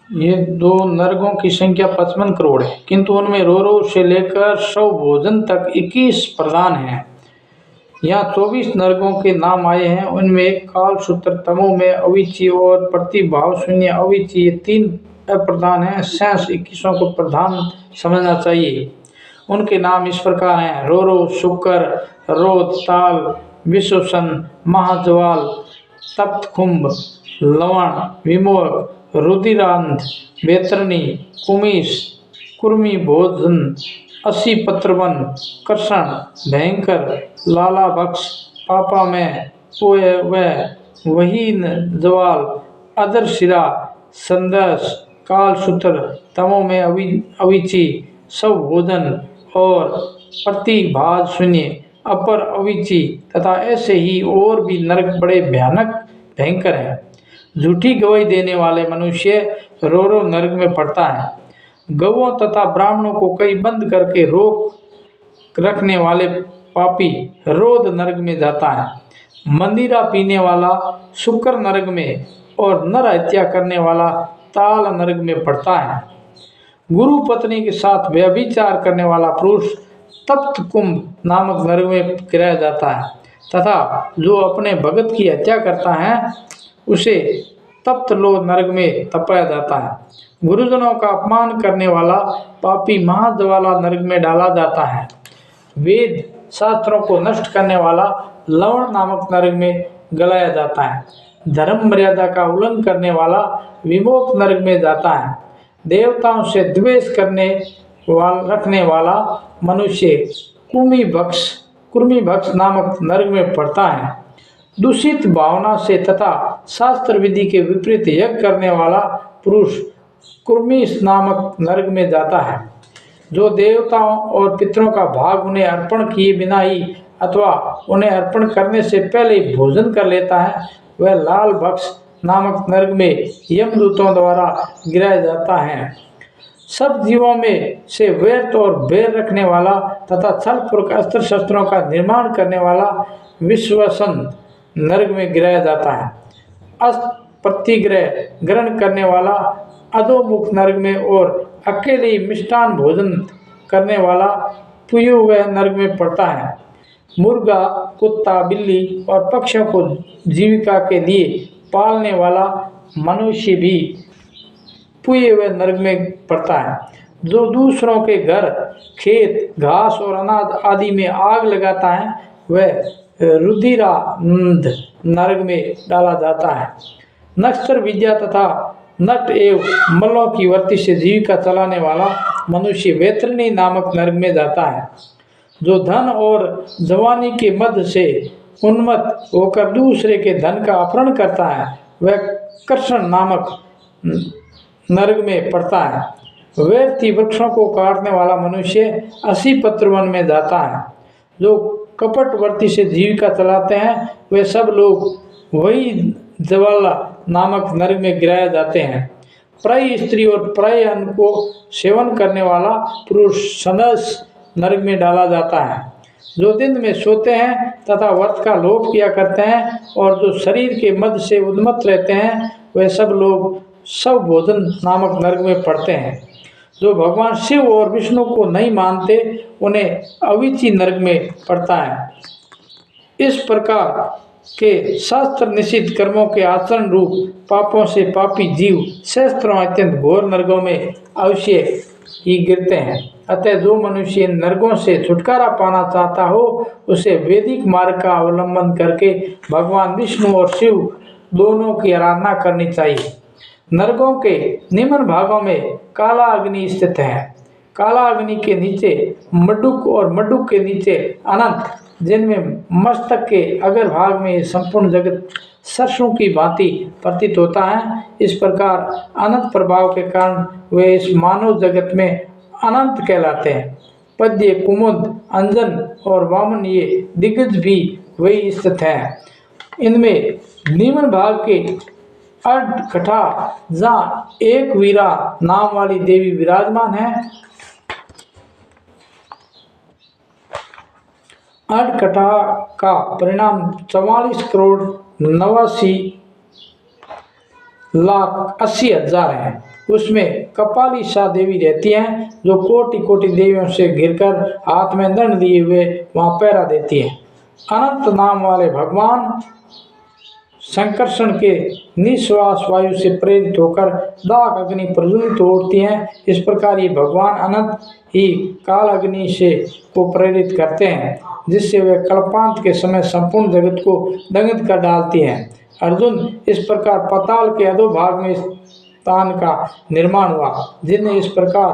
ये दो नरकों की संख्या 55 करोड़ है, किंतु उनमें रोरो से लेकर शव भोजन तक 21 प्रधान हैं। यहाँ 24 नरकों के नाम आए हैं। उनमें काल सूत्र, तमो में अविची और प्रतिभाव शून्य अविची, ये 3 अप्रधान हैं। शेष 21 को प्रधान समझना चाहिए। उनके नाम इस प्रकार हैं: रोरो, शुक्र, रोध, ताल, विश्वसन, महाज्वाल, तप्तकुंभ, लवण, विमोह, रुधिरांध, बेतरनी, कुमिश, कुर्मी भोजन, असी पत्रवन, कृष्ण, भयंकर, लाला बक्ष, पापा में, पोय व वहीन, जवाल, अदर शिरा, संदस, काल सूत्र, तमो में अविची, सब भोजन और प्रतिभाज शून्य, अपर अविची तथा ऐसे ही और भी नरक बड़े भयानक भयंकर हैं। झूठी गवाही देने वाले मनुष्य रोरो नरक में पड़ता है। गौओं तथा ब्राह्मणों को कई बंद करके रोक रखने वाले पापी रोध नरक में जाता है। मंदिरा पीने वाला शुक्र नरक में और नर हत्या करने वाला ताल नरक में पड़ता है। गुरु पत्नी के साथ व्यभिचार करने वाला पुरुष तप्त कुंभ नामक नरक में गिराया जाता है तथा जो अपने भगत की हत्या करता है उसे तप्त लोक नरक में तपाया जाता है। गुरुजनों का अपमान करने वाला पापी महाज्वाला नरक में डाला जाता है। वेद शास्त्रों को नष्ट करने वाला लवण नामक नरक में गलाया जाता है। धर्म मर्यादा का उल्लंघन करने वाला विमोक नरक में जाता है। देवताओं से द्वेष रखने वाला मनुष्य कुर्मी भक्ष नामक नरक में पड़ता है। दूषित भावना से तथा शास्त्र विधि के विपरीत यज्ञ करने वाला पुरुष कुर्मीस नामक नरक में जाता है। जो देवताओं और पितरों का भाग उन्हें अर्पण किए बिना ही अथवा उन्हें अर्पण करने से पहले ही भोजन कर लेता है, वह लाल भक्ष नामक नरक में यमदूतों द्वारा गिराया जाता है। सब जीवों में से व्यर्थ और बैर रखने वाला तथा छलपूर्वक अस्त्र शस्त्रों का निर्माण करने वाला विश्वसन नरक में गिराया जाता है। प्रतिग्रह ग्रहण करने वाला अधोमुख नरक में और अकेले ही मिष्टान भोजन करने वाला पुयु वह नरक में पड़ता है। मुर्गा, कुत्ता, बिल्ली और पक्षियों को जीविका के लिए पालने वाला मनुष्य भी पुए हुए नरक में पड़ता है। जो दूसरों के घर, खेत, घास और अनाज आदि में आग लगाता है वह रुधिरांध नरक में डाला जाता है। नक्षत्र विद्या तथा नट एवं मल्लों की वृत्ति से जीविका चलाने वाला मनुष्य वैतरणी नामक नरक में जाता है। जो धन और जवानी के मद से उन्मत्त होकर दूसरे के धन का अपहरण करता है वह कृष्ण नामक नरक में पड़ता है। व्यर्थी वृक्षों को काटने वाला मनुष्य असी पत्रवन में जाता है। जो कपटवर्ती से जीविका चलाते हैं वे सब लोग वही ज्वाला नामक नरक में गिराए जाते हैं। प्राय स्त्री और प्राय अन्न को सेवन करने वाला पुरुष सनस नरक में डाला जाता है। जो दिन में सोते हैं तथा व्रत का लोभ किया करते हैं और जो शरीर के मद से उन्मत्त रहते हैं वे सब लोग सब भोजन नामक नरक में पड़ते हैं। जो भगवान शिव और विष्णु को नहीं मानते उन्हें अविची नरक में पड़ता है। इस प्रकार के शास्त्र निषिद्ध कर्मों के आचरण रूप पापों से पापी जीव शास्त्रों अत्यंत घोर नरकों में अवश्य ही गिरते हैं। अतः जो मनुष्य इन नरकों से छुटकारा पाना चाहता हो उसे वैदिक मार्ग का अवलंबन करके भगवान विष्णु और शिव दोनों की आराधना करनी चाहिए। नरकों के निम्न भागों में काला अग्नि स्थित है। काला अग्नि के नीचे मड्डुक और मड्डुक के नीचे अनंत, जिनमें मस्तक के अगर भाग में संपूर्ण जगत सरसों की भांति प्रतीत होता है। इस प्रकार अनंत प्रभाव के कारण वे इस मानव जगत में अनंत कहलाते हैं। पद्य, कुमुद, अंजन और वामन ये दिग्गज भी वही स्थित हैं। इनमें निम्न भाग के अर्धकठा जहाँ एक वीरा नाम वाली देवी विराजमान है। अर्धकठा का परिणाम 44 करोड़ 89 लाख 80 हजार है उसमें कपालिशा देवी रहती हैं, जो कोटि कोटि देवियों से घिरकर हाथ में दंड लिए हुए वहां पहरा देती हैं। अनंत नाम वाले भगवान संकर्षण के निश्वास वायु से प्रेरित होकर दाग अग्नि प्रज्वलित होती हैं। इस प्रकार ये भगवान अनंत ही काल अग्नि से को प्रेरित करते हैं, जिससे वे कल्पांत के समय संपूर्ण जगत को दग्ध कर डालती हैं। अर्जुन, इस प्रकार पाताल के अधोभाग में स्थान का निर्माण हुआ, जिनने इस प्रकार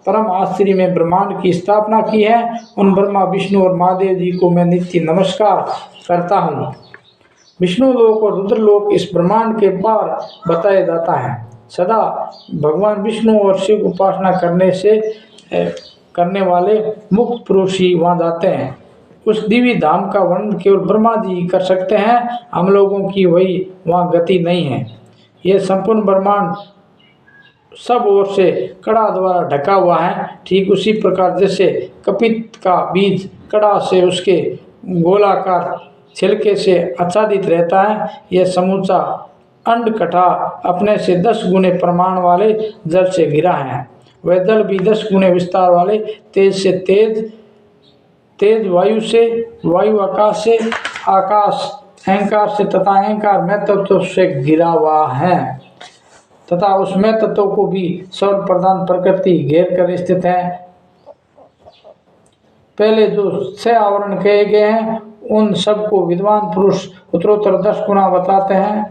परम आश्चर्य में ब्रह्मांड की स्थापना की है, उन ब्रह्मा विष्णु और महादेव जी को मैं नित्य नमस्कार करता हूँ। विष्णु लोक और रुद्र लोक इस ब्रह्मांड के पार बताया जाता है। सदा भगवान विष्णु और शिव उपासना करने वाले मुक्त पुरुष ही वहाँ जाते हैं। उस दिव्य धाम का वर्णन केवल ब्रह्मा जी कर सकते हैं, हम लोगों की वही वहाँ गति नहीं है। यह संपूर्ण ब्रह्मांड सब ओर से कड़ा द्वारा ढका हुआ है। ठीक उसी प्रकार जैसे कपित का बीज कड़ा से उसके गोलाकार छिलके से आच्छादित रहता है, यह समूचा अंडकटा अपने से 10 गुने प्रमाण वाले जल से घिरा है। वह जल भी 10 गुने विस्तार वाले तेज से तेज वायु से, वायु आकाश से, आकाश अहंकार से तथा अहंकार में तत्व से घिरा हुआ है तथा उसमें तत्वों को भी सर्व प्रधान प्रकृति घेर कर स्थित है। पहले जो 6 आवरण कहे गए हैं, उन सबको विद्वान पुरुष उत्तरोत्तर 10 गुना बताते हैं।